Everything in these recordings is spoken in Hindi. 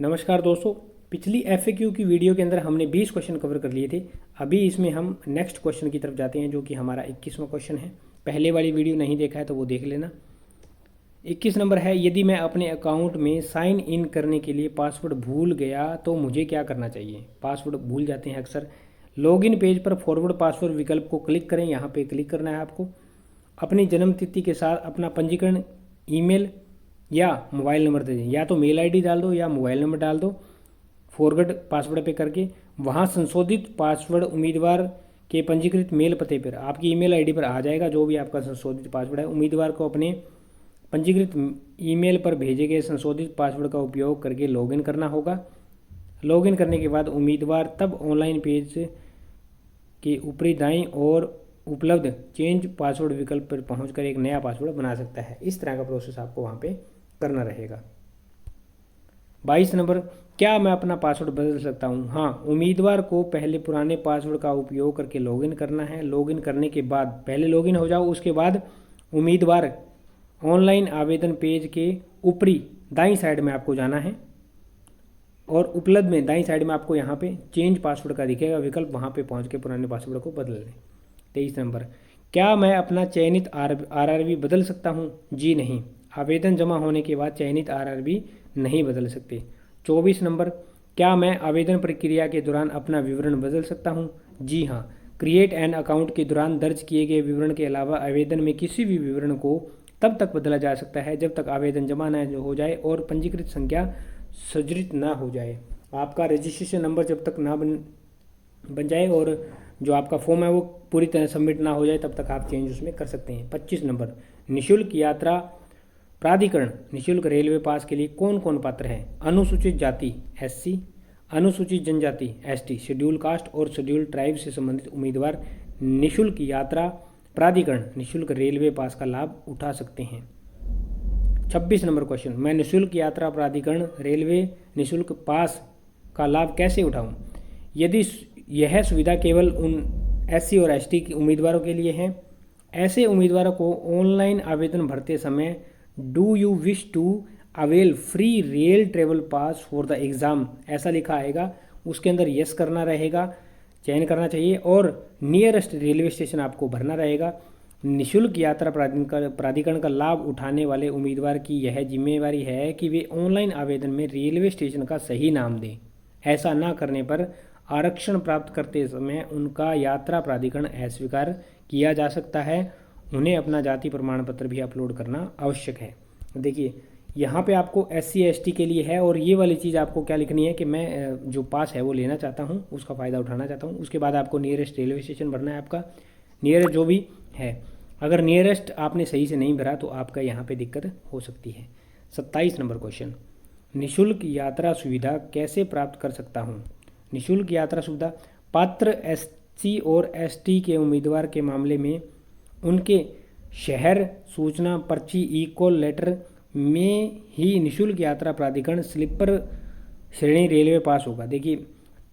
नमस्कार दोस्तों, पिछली एफएक्यू की वीडियो के अंदर हमने 20 क्वेश्चन कवर कर लिए थे। अभी इसमें हम नेक्स्ट क्वेश्चन की तरफ जाते हैं जो कि हमारा 21वां क्वेश्चन है। पहले वाली वीडियो नहीं देखा है तो वो देख लेना। 21 नंबर है, यदि मैं अपने अकाउंट में साइन इन करने के लिए पासवर्ड भूल गया तो मुझे क्या करना चाहिए। पासवर्ड भूल जाते हैं अक्सर। लॉगिन पेज पर फॉरवर्ड पासवर्ड विकल्प को क्लिक करें, यहाँ पे क्लिक करना है आपको। अपनी जन्म तिथि के साथ अपना पंजीकरण ईमेल या मोबाइल नंबर दे दें, या तो मेल आईडी डाल दो या मोबाइल नंबर डाल दो फॉरवर्ड पासवर्ड पे करके। वहाँ संशोधित पासवर्ड उम्मीदवार के पंजीकृत मेल पते पर आपकी ईमेल आईडी पर आ जाएगा। जो भी आपका संशोधित पासवर्ड है, उम्मीदवार को अपने पंजीकृत ईमेल पर भेजे गए संशोधित पासवर्ड का उपयोग करके लॉगिन करना होगा। लॉगिन करने के बाद उम्मीदवार तब ऑनलाइन पेज के ऊपरी दाईं ओर उपलब्ध चेंज पासवर्ड विकल्प पर पहुंचकर एक नया पासवर्ड बना सकता है। इस तरह का प्रोसेस आपको वहाँ पे करना रहेगा। 22 नंबर, क्या मैं अपना पासवर्ड बदल सकता हूँ? हाँ, उम्मीदवार को पहले पुराने पासवर्ड का उपयोग करके लॉगिन करना है। लॉगिन करने के बाद पहले लॉगिन हो जाओ, उसके बाद उम्मीदवार ऑनलाइन आवेदन पेज के ऊपरी दाईं साइड में आपको जाना है और उपलब्ध में दाईं साइड में आपको यहाँ पे चेंज पासवर्ड का दिखेगा विकल्प, वहाँ पे पहुँच के पुराने पासवर्ड को बदल लें। 23 नंबर, क्या मैं अपना चयनित आरआरबी बदल सकता हूँ? जी नहीं, आवेदन जमा होने के बाद चयनित आरआरबी नहीं बदल सकते। 24 नंबर, क्या मैं आवेदन प्रक्रिया के दौरान अपना विवरण बदल सकता हूँ? जी हाँ, क्रिएट एन अकाउंट के दौरान दर्ज किए गए विवरण के अलावा आवेदन में किसी भी विवरण को तब तक बदला जा सकता है जब तक आवेदन जमा न हो जाए और पंजीकृत संख्या सृजित ना हो जाए। आपका रजिस्ट्रेशन नंबर जब तक ना बन जाए और जो आपका फॉर्म है वो पूरी तरह सबमिट ना हो जाए तब तक आप चेंज उसमें कर सकते हैं। 25 नंबर, निःशुल्क यात्रा प्राधिकरण निःशुल्क रेलवे पास के लिए कौन कौन पात्र है? अनुसूचित जाति एससी, अनुसूचित जनजाति एसटी, शेड्यूल कास्ट और शेड्यूल ट्राइब से संबंधित उम्मीदवार निःशुल्क यात्रा प्राधिकरण निःशुल्क रेलवे पास का लाभ उठा सकते हैं। 26 नंबर क्वेश्चन, मैं निःशुल्क यात्रा प्राधिकरण रेलवे निःशुल्क पास का लाभ कैसे उठाऊं? यदि यह सुविधा केवल उन एससी और एसटी के उम्मीदवारों के लिए है, ऐसे उम्मीदवारों को ऑनलाइन आवेदन भरते समय do you wish to avail free rail travel pass for the exam ऐसा लिखा आएगा, उसके अंदर यस करना रहेगा, चयन करना चाहिए और नियरेस्ट रेलवे स्टेशन आपको भरना रहेगा। निःशुल्क यात्रा प्राधिकरण का लाभ उठाने वाले उम्मीदवार की यह जिम्मेवारी है कि वे ऑनलाइन आवेदन में रेलवे स्टेशन का सही नाम दें। ऐसा न करने पर आरक्षण प्राप्त करते समय उनका यात्रा प्राधिकरण अस्वीकार किया जा सकता है। उन्हें अपना जाति प्रमाण पत्र भी अपलोड करना आवश्यक है। देखिए, यहाँ पे आपको एससी एसटी के लिए है और ये वाली चीज़ आपको क्या लिखनी है कि मैं जो पास है वो लेना चाहता हूँ, उसका फ़ायदा उठाना चाहता हूँ। उसके बाद आपको नियरेस्ट रेलवे स्टेशन भरना है, आपका नियरेस्ट जो भी है। अगर नियरेस्ट आपने सही से नहीं भरा तो आपका यहाँ पे दिक्कत हो सकती है। 27 नंबर क्वेश्चन, निःशुल्क यात्रा सुविधा कैसे प्राप्त कर सकता हूँ? निःशुल्क यात्रा सुविधा पात्र एससी और एसटी के उम्मीदवार के मामले में उनके शहर सूचना पर्ची ई कॉल लेटर में ही निःशुल्क यात्रा प्राधिकरण स्लीपर श्रेणी रेलवे पास होगा। देखिए,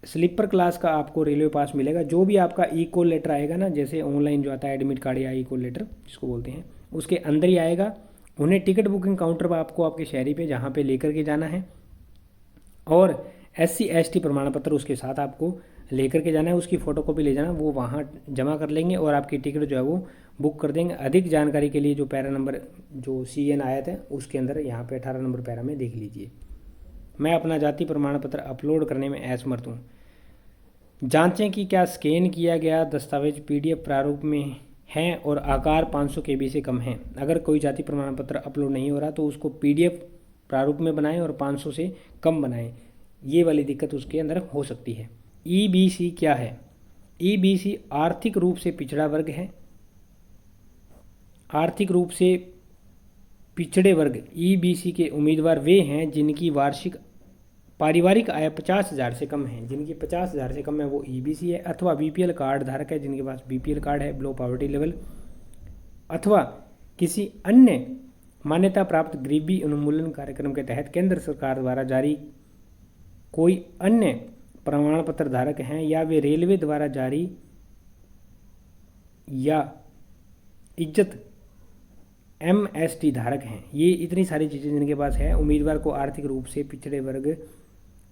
स्लीपर क्लास का आपको रेलवे पास मिलेगा। जो भी आपका ई कॉल लेटर आएगा ना, जैसे ऑनलाइन जो आता है एडमिट कार्ड या ई कॉल लेटर जिसको बोलते हैं, उसके अंदर ही आएगा। उन्हें टिकट बुकिंग काउंटर पर आपको आपके शहरी पे जहाँ पे लेकर के जाना है और एससी एसटी प्रमाण पत्र उसके साथ आपको लेकर के जाना है, उसकी फ़ोटोकॉपी ले जाना, वो वहाँ जमा कर लेंगे और आपकी टिकट जो है वो बुक कर देंगे। अधिक जानकारी के लिए जो पैरा नंबर जो CN आया था उसके अंदर यहाँ पे 18 नंबर पैरा में देख लीजिए। मैं अपना जाति प्रमाण पत्र अपलोड करने में असमर्थ हूँ। जांचें कि क्या स्कैन किया गया दस्तावेज PDF प्रारूप में है और आकार 500 KB से कम है। अगर कोई जाति प्रमाण पत्र अपलोड नहीं हो रहा तो उसको PDF प्रारूप में बनाएं और 500 से कम बनाएं। ये वाली दिक्कत उसके अंदर हो सकती है। EBC क्या है? EBC आर्थिक रूप से पिछड़ा वर्ग है। आर्थिक रूप से पिछड़े वर्ग EBC के उम्मीदवार वे हैं जिनकी वार्षिक पारिवारिक आय 50,000 से कम है। जिनकी 50,000 से कम है वो EBC है, अथवा BPL कार्ड धारक है जिनके पास BPL कार्ड है, बिलो पॉवर्टी लेवल, अथवा किसी अन्य मान्यता प्राप्त गरीबी उन्मूलन कार्यक्रम के तहत केंद्र सरकार द्वारा जारी कोई अन्य प्रमाण पत्र धारक हैं, या वे रेलवे द्वारा जारी या इज्जत MST धारक हैं। ये इतनी सारी चीज़ें जिनके पास है। उम्मीदवार को आर्थिक रूप से पिछड़े वर्ग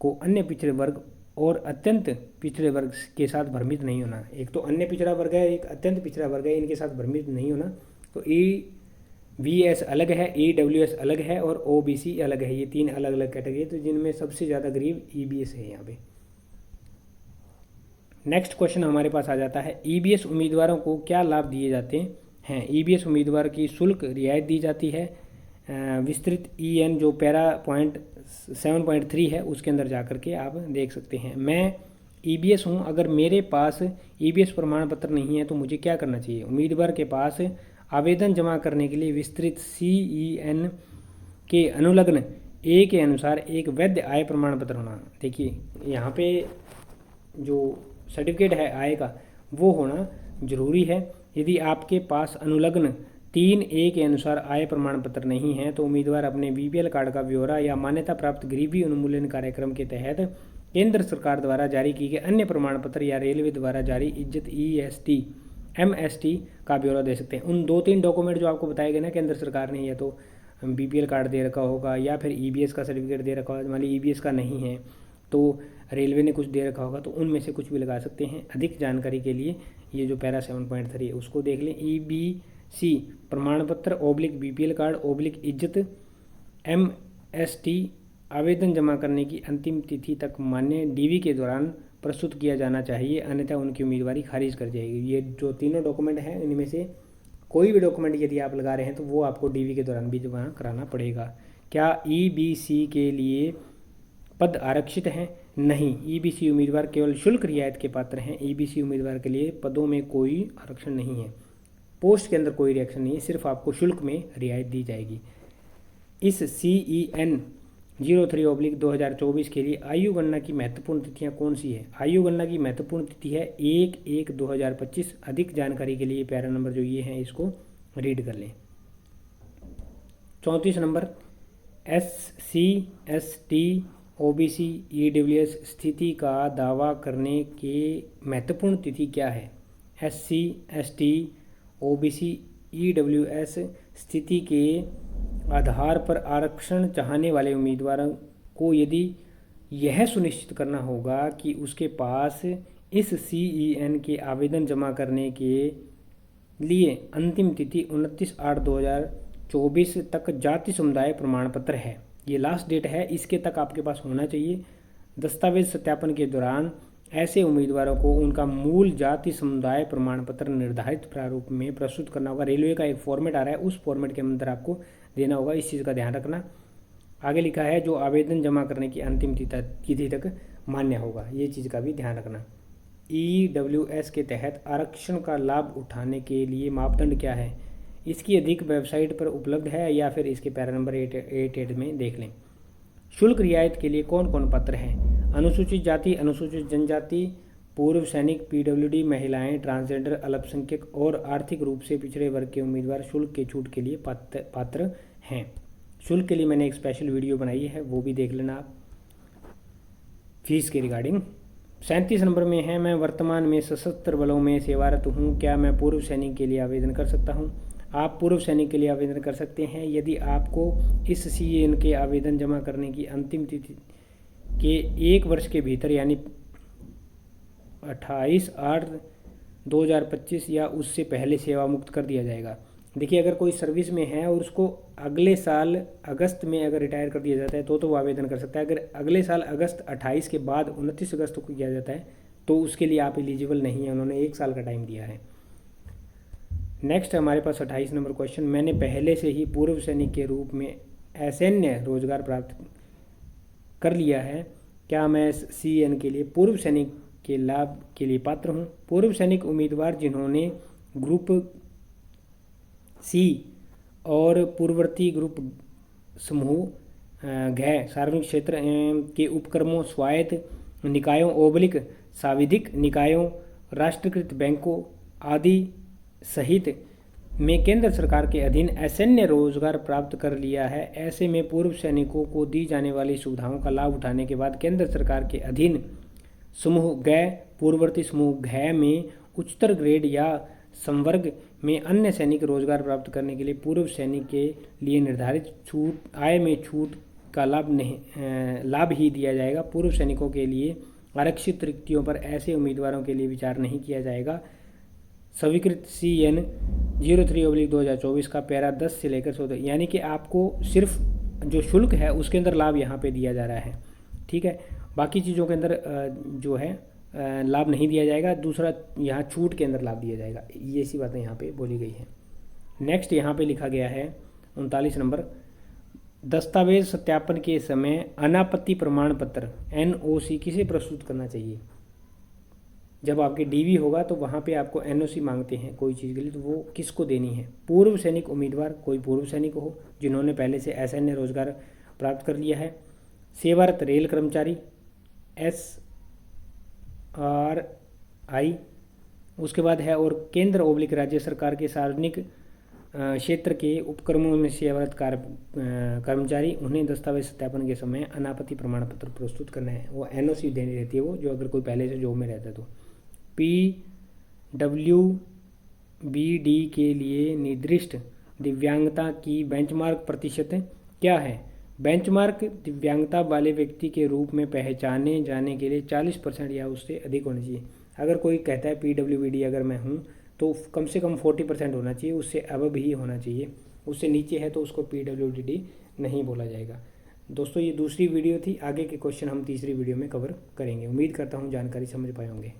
को अन्य पिछड़े वर्ग और अत्यंत पिछड़े वर्ग के साथ भ्रमित नहीं होना। एक तो अन्य पिछड़ा वर्ग है, एक अत्यंत पिछड़ा वर्ग है, इनके साथ भ्रमित नहीं होना। तो EVS अलग है, EWS अलग है और OBC अलग है। ये 3 अलग अलग कैटेगरी, तो जिनमें सबसे ज़्यादा गरीब EBS है यहाँ पे। नेक्स्ट क्वेश्चन हमारे पास आ जाता है, EBS उम्मीदवारों को क्या लाभ दिए जाते हैं। EBS उम्मीदवार की शुल्क रियायत दी जाती है। विस्तृत EN जो पैरा पॉइंट 7.3 है उसके अंदर जा कर के आप देख सकते हैं। मैं EBS हूँ, अगर मेरे पास EBS प्रमाण पत्र नहीं है तो मुझे क्या करना चाहिए। उम्मीदवार के पास आवेदन जमा करने के लिए विस्तृत CEN के अनुलग्न A के अनुसार एक वैध आय प्रमाण पत्र होना। देखिए यहाँ पे जो सर्टिफिकेट है आय का वो होना जरूरी है। यदि आपके पास अनुलग्न 3A के अनुसार आय प्रमाण पत्र नहीं है तो उम्मीदवार अपने BPL कार्ड का ब्यौरा या मान्यता प्राप्त गरीबी उन्मूलन कार्यक्रम के तहत केंद्र सरकार द्वारा जारी किए गए अन्य प्रमाण पत्र या रेलवे द्वारा जारी इज्जत EST MST का ब्यौरा दे सकते हैं। उन 2-3 डॉक्यूमेंट जो आपको बताए गए ना केंद्र सरकार ने, या तो BPL कार्ड दे रखा होगा या फिर EBS का सर्टिफिकेट दे रखा होगा। मान ली EBS का नहीं है तो रेलवे ने कुछ दे रखा होगा, तो उनमें से कुछ भी लगा सकते हैं। अधिक जानकारी के लिए ये जो पैरा 7.3 है उसको देख लें। EBC प्रमाण पत्र /BPL कार्ड /इज्जत MST आवेदन जमा करने की अंतिम तिथि तक मान्य DV के दौरान प्रस्तुत किया जाना चाहिए, अन्यथा उनकी उम्मीदवारी खारिज कर जाएगी। ये जो तीनों डॉक्यूमेंट हैं इनमें से कोई भी डॉक्यूमेंट यदि आप लगा रहे हैं तो वो आपको DV के दौरान भी जमा कराना पड़ेगा। क्या EBC के लिए पद आरक्षित हैं? नहीं, EBC उम्मीदवार केवल शुल्क रियायत के पात्र हैं। EBC उम्मीदवार के लिए पदों में कोई आरक्षण नहीं है, पोस्ट के अंदर कोई आरक्षण नहीं है, सिर्फ आपको शुल्क में रियायत दी जाएगी। इस CEN 03/2024 के लिए आयु गणना की महत्वपूर्ण तिथियां कौन सी है। आयु गणना की महत्वपूर्ण तिथि है 1/1/2025। अधिक जानकारी के लिए पैरा नंबर जो ये हैं इसको रीड कर लें। 34 number, SC ST OBC EWS स्थिति का दावा करने के महत्वपूर्ण तिथि क्या है। SC ST OBC EWS स्थिति के आधार पर आरक्षण चाहने वाले उम्मीदवारों को यदि यह सुनिश्चित करना होगा कि उसके पास इस CEN के आवेदन जमा करने के लिए अंतिम तिथि 29/8/2024 तक जाति समुदाय प्रमाण पत्र है। ये लास्ट डेट है, इसके तक आपके पास होना चाहिए। दस्तावेज सत्यापन के दौरान ऐसे उम्मीदवारों को उनका मूल जाति समुदाय प्रमाण पत्र निर्धारित प्रारूप में प्रस्तुत करना होगा। रेलवे का एक फॉर्मेट आ रहा है, उस फॉर्मेट के अंदर आपको देना होगा। इस चीज़ का ध्यान रखना। आगे लिखा है जो आवेदन जमा करने की अंतिम तिथि तक मान्य होगा, ये चीज़ का भी ध्यान रखना। EWS के तहत आरक्षण का लाभ उठाने के लिए मापदंड क्या है, इसकी अधिक वेबसाइट पर उपलब्ध है या फिर इसके पैरा नंबर 88 में देख लें। शुल्क रियायत के लिए कौन कौन पात्र हैं। अनुसूचित जाति, अनुसूचित जनजाति, पूर्व सैनिक, PWD, महिलाएं, ट्रांसजेंडर, अल्पसंख्यक और आर्थिक रूप से पिछड़े वर्ग के उम्मीदवार शुल्क के छूट के लिए पात्र हैं। शुल्क के लिए मैंने एक स्पेशल वीडियो बनाई है, वो भी देख लेना आप फीस के रिगार्डिंग। 37 नंबर में है, मैं वर्तमान में सशस्त्र बलों में सेवारत हूँ, क्या मैं पूर्व सैनिक के लिए आवेदन कर सकता हूँ। आप पूर्व सैनिक के लिए आवेदन कर सकते हैं यदि आपको इस CEN के आवेदन जमा करने की अंतिम तिथि के 1 वर्ष के भीतर यानी 28/8/2025 या उससे पहले सेवा मुक्त कर दिया जाएगा। देखिए अगर कोई सर्विस में है और उसको अगले साल अगस्त में अगर रिटायर कर दिया जाता है तो वो आवेदन कर सकता है। अगर अगले साल अगस्त 28 के बाद 29 अगस्त को किया जाता है तो उसके लिए आप एलिजिबल नहीं है, उन्होंने 1 साल का टाइम दिया है। नेक्स्ट हमारे पास 28 नंबर क्वेश्चन, मैंने पहले से ही पूर्व सैनिक के रूप में असैन्य रोजगार प्राप्त कर लिया है, क्या मैं CEN के लिए पूर्व सैनिक के लाभ के लिए पात्र हूँ। पूर्व सैनिक उम्मीदवार जिन्होंने ग्रुप C और पूर्ववर्ती ग्रुप समूह घ सार्वजनिक क्षेत्र के उपक्रमों, स्वायत्त निकायों / सांविधिक निकायों, राष्ट्रीयकृत बैंकों आदि सहित में केंद्र सरकार के अधीन असैन्य रोजगार प्राप्त कर लिया है, ऐसे में पूर्व सैनिकों को दी जाने वाली सुविधाओं का लाभ उठाने के बाद केंद्र सरकार के अधीन समूह ग पूर्ववर्ती समूह घ में उच्चतर ग्रेड या संवर्ग में अन्य सैनिक रोजगार प्राप्त करने के लिए पूर्व सैनिक के लिए निर्धारित छूट आय में छूट का लाभ ही दिया जाएगा। पूर्व सैनिकों के लिए आरक्षित रिक्तियों पर ऐसे उम्मीदवारों के लिए विचार नहीं किया जाएगा। स्वीकृत CN 03/2024 का पैरा 10 से लेकर 14, यानी कि आपको सिर्फ जो शुल्क है उसके अंदर लाभ यहाँ पे दिया जा रहा है, ठीक है। बाकी चीज़ों के अंदर जो है लाभ नहीं दिया जाएगा। दूसरा यहाँ छूट के अंदर लाभ दिया जाएगा। ये सी बातें यहाँ पे बोली गई है। नेक्स्ट यहाँ पे लिखा गया है 39 नंबर, दस्तावेज सत्यापन के समय अनापत्ति प्रमाण पत्र NOC किसे प्रस्तुत करना चाहिए। जब आपके DV होगा तो वहाँ पे आपको NOC मांगते हैं कोई चीज़ के लिए, तो वो किसको देनी है। पूर्व सैनिक उम्मीदवार, कोई पूर्व सैनिक हो जिन्होंने पहले से SN रोजगार प्राप्त कर लिया है, सेवारत रेल कर्मचारी SRI, उसके बाद है और केंद्र / राज्य सरकार के सार्वजनिक क्षेत्र के उपक्रमों में सेवारत कर्मचारी, उन्हें दस्तावेज सत्यापन के समय अनापत्ति प्रमाण पत्र प्रस्तुत करना है। वो NOC देनी रहती है, वो जो अगर कोई पहले से जॉब में रहता है तो। PWBD के लिए निर्दिष्ट दिव्यांगता की बेंचमार्क प्रतिशत क्या है। बेंचमार्क दिव्यांगता वाले व्यक्ति के रूप में पहचाने जाने के लिए 40% या उससे अधिक होना चाहिए। अगर कोई कहता है PWBD अगर मैं हूँ तो कम से कम 40% होना चाहिए, उससे अबव ही होना चाहिए। उससे नीचे है तो उसको PWBD नहीं बोला जाएगा। दोस्तों ये दूसरी वीडियो थी, आगे के क्वेश्चन हम तीसरी वीडियो में कवर करेंगे। उम्मीद करता हूँ जानकारी समझ पाए होंगे।